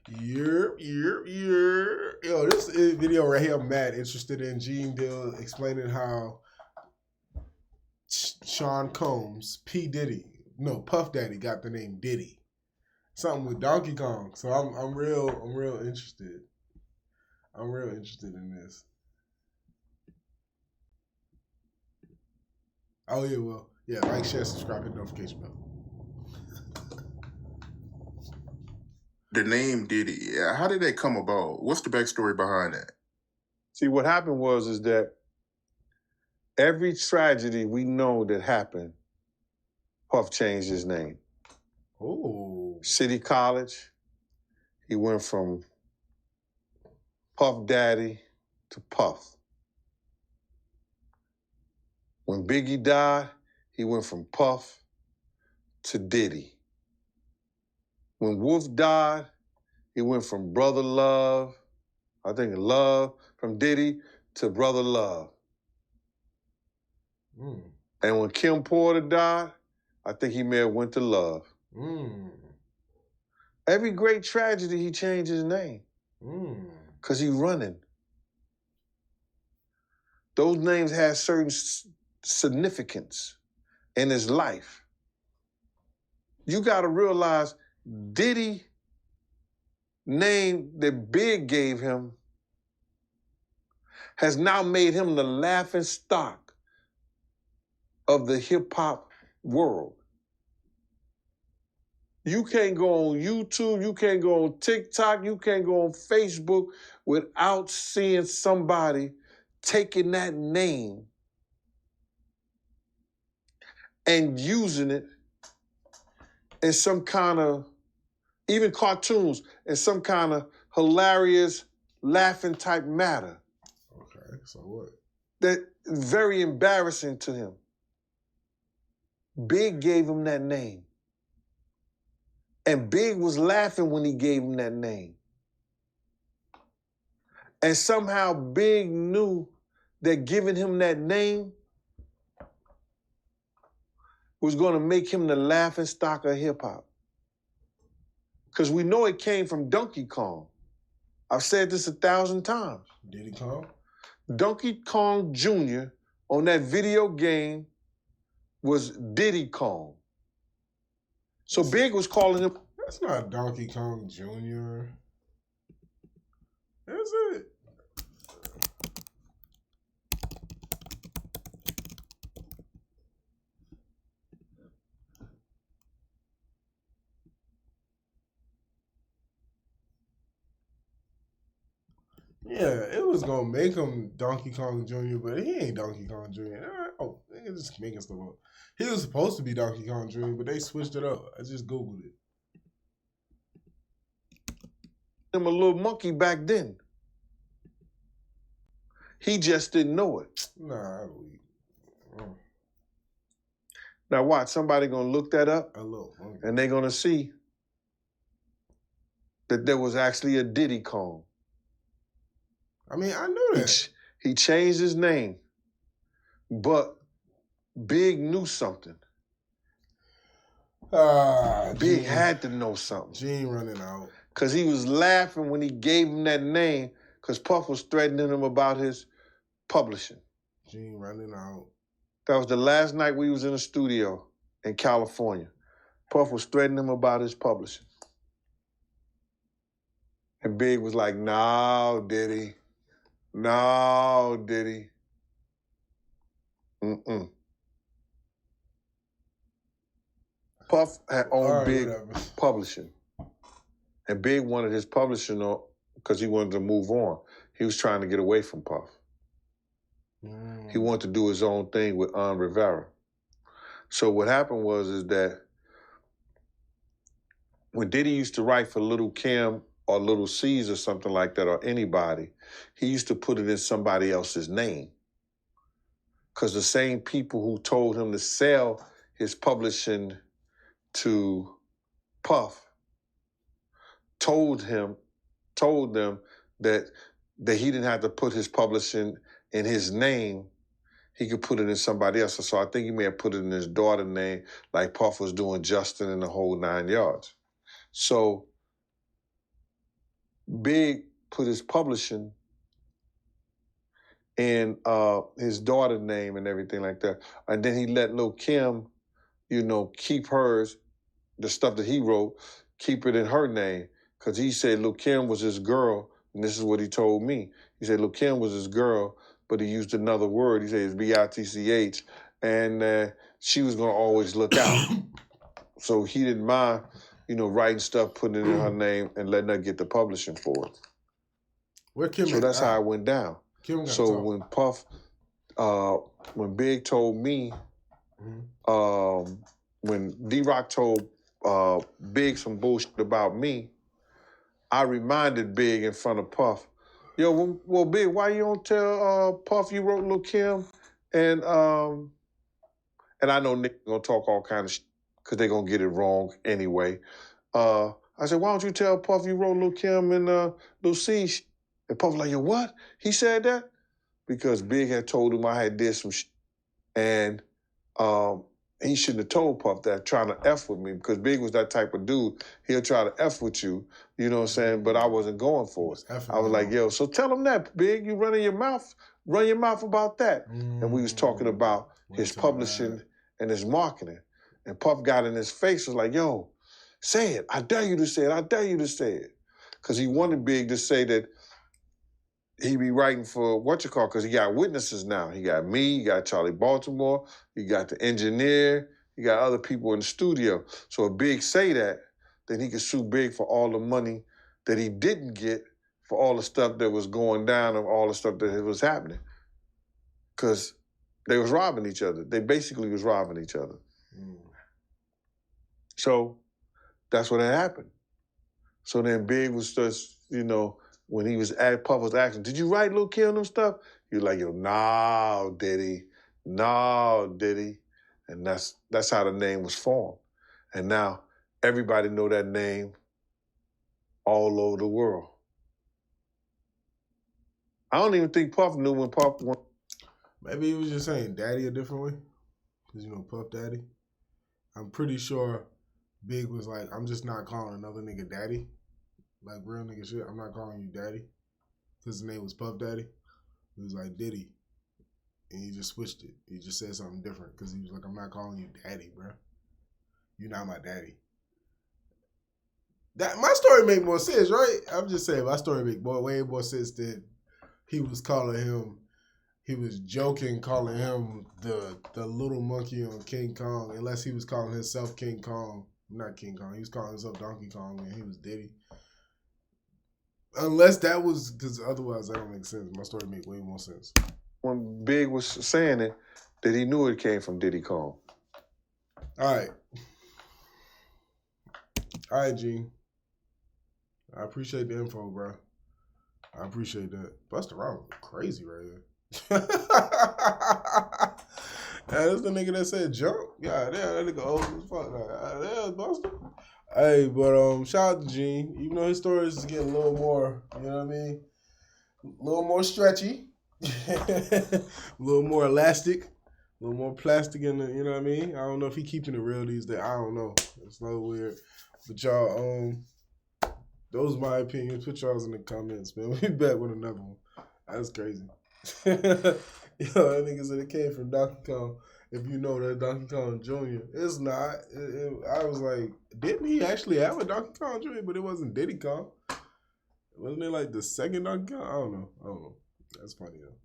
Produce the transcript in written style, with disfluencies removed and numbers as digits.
Yo, this video right here, I'm mad interested in. Gene Deal explaining how Sean Combs, Puff Daddy got the name Diddy. Something with Donkey Kong. So I'm real interested. I'm real interested in this. Oh yeah, well, yeah, like, share, subscribe, hit the notification bell. The name Diddy, how did that come about? What's the backstory behind that? See, what happened was that every tragedy we know that happened, Puff changed his name. Oh. City College, he went from Puff Daddy to Puff. When Biggie died, he went from Puff to Diddy. When Wolf died, he went from Brother Love, from Diddy to Brother Love. And when Kim Porter died, I think he may have went to Love. Every great tragedy, he changed his name. Because he's running. Those names had certain significance in his life. You got to realize Diddy name that Big gave him has now made him the laughing stock of the hip-hop world. You can't go on YouTube, you can't go on TikTok, you can't go on Facebook without seeing somebody taking that name and using it in some kind of, even cartoons, in some kind of hilarious, laughing type matter. Okay, so what? That's very embarrassing to him. Big gave him that name. And Big was laughing when he gave him that name. And somehow Big knew that giving him that name was going to make him the laughing stock of hip-hop. Because we know it came from Donkey Kong. I've said this 1,000 times. Diddy Kong? Donkey Kong Jr. on that video game was Diddy Kong. So Big was calling him... That's not Donkey Kong Jr. Is it? Yeah, it was gonna make him Donkey Kong Jr., but he ain't Donkey Kong Jr. Oh, they just making stuff up. He was supposed to be Donkey Kong Jr., but they switched it up. I just Googled it. Him a little monkey back then. He just didn't know it. Nah, I believe. Now watch, somebody gonna look that up, and they're gonna see that there was actually a Diddy Kong. I mean, I knew that. He changed his name, but Big knew something. Big had to know something. Gene running out. Because he was laughing when he gave him that name, because Puff was threatening him about his publishing. Gene running out. That was the last night we was in the studio in California. Puff was threatening him about his publishing. And Big was like, no, Diddy. No, Diddy. Puff had owned Big publishing. And Big wanted his publishing because he wanted to move on. He was trying to get away from Puff. He wanted to do his own thing with Rivera. So what happened was that when Diddy used to write for Little Kim or Little C's or something like that, or anybody, he used to put it in somebody else's name. Because the same people who told him to sell his publishing to Puff told them that he didn't have to put his publishing in his name. He could put it in somebody else. So I think he may have put it in his daughter's name, like Puff was doing Justin and the whole 9 yards. So Big put his publishing in his daughter's name and everything like that. And then he let Lil' Kim, keep hers, the stuff that he wrote, keep it in her name. Because he said Lil' Kim was his girl, and this is what he told me. He said Lil' Kim was his girl, but he used another word. He said it's B-I-T-C-H, and she was going to always look out. So he didn't mind, writing stuff, putting it in her name, and letting her get the publishing for it. Where Kim So that's how it went down. Kim so talk. When Puff, when Big told me, when D-Rock told Big some bullshit about me, I reminded Big in front of Puff, yo, well, Big, why you don't tell Puff you wrote Lil' Kim? And I know Nick gonna talk all kind of shit because they gonna get it wrong anyway. I said, why don't you tell Puff you wrote Lil' Kim and Lil' C? And Puff like, yo, what? He said that? Because Big had told him I had did some shit. And he shouldn't have told Puff that, trying to F with me, because Big was that type of dude. He'll try to F with you, you know what I'm saying? But I wasn't going for it. I was like, yo, so tell him that, Big, you run your mouth about that. And we was talking about his publishing and his marketing. And Puff got in his face, was like, yo, say it. I dare you to say it. I dare you to say it. Because he wanted Big to say that he be writing for because he got witnesses now. He got me, he got Charlie Baltimore, he got the engineer, he got other people in the studio. So if Big say that, then he could sue Big for all the money that he didn't get for all the stuff that was going down and all the stuff that was happening. Because they was robbing each other. They basically was robbing each other. So that's what had happened. So then Big was just, when he was at Puff was asking, did you write Lil' Kim and stuff? He was like, yo, no, Diddy. And that's how the name was formed. And now everybody know that name all over the world. I don't even think Puff knew when Puff went. Maybe he was just saying daddy a different way. Because, Puff Daddy. I'm pretty sure Big was like, I'm just not calling another nigga daddy. Like real nigga shit, I'm not calling you daddy. Because his name was Puff Daddy. He was like Diddy. And he just switched it. He just said something different. Because he was like, I'm not calling you daddy, bro. You're not my daddy. That my story make more sense, right? I'm just saying, my story make way more sense than he was calling him. He was joking, calling him the little monkey on King Kong. Unless he was calling himself King Kong. Not King Kong. He was calling himself Donkey Kong and he was Diddy. Unless that was, because otherwise that don't make sense. My story make way more sense. When Big was saying it, that he knew it came from Diddy Kong. All right, Gene. I appreciate the info, bro. I appreciate that. Busta Rhymes crazy right here. That's the nigga that said jump. Yeah, that nigga old as fuck. Yeah, Busta. Hey, but shout out to Gene. Even though his stories is getting a little more, you know what I mean? A little more stretchy. A little more elastic. A little more plastic in the, you know what I mean? I don't know if he keeping it real these days. I don't know. It's a little weird. But y'all, those are my opinions. Put y'all's in the comments, man. We'll be back with another one. That's crazy. Yo, that nigga said it came from Donkey Kong. If you know that Donkey Kong Jr. It's not. I was like, didn't he actually have a Donkey Kong Jr.? But it wasn't Diddy Kong. Wasn't it like the second Donkey Kong? I don't know. That's funny though.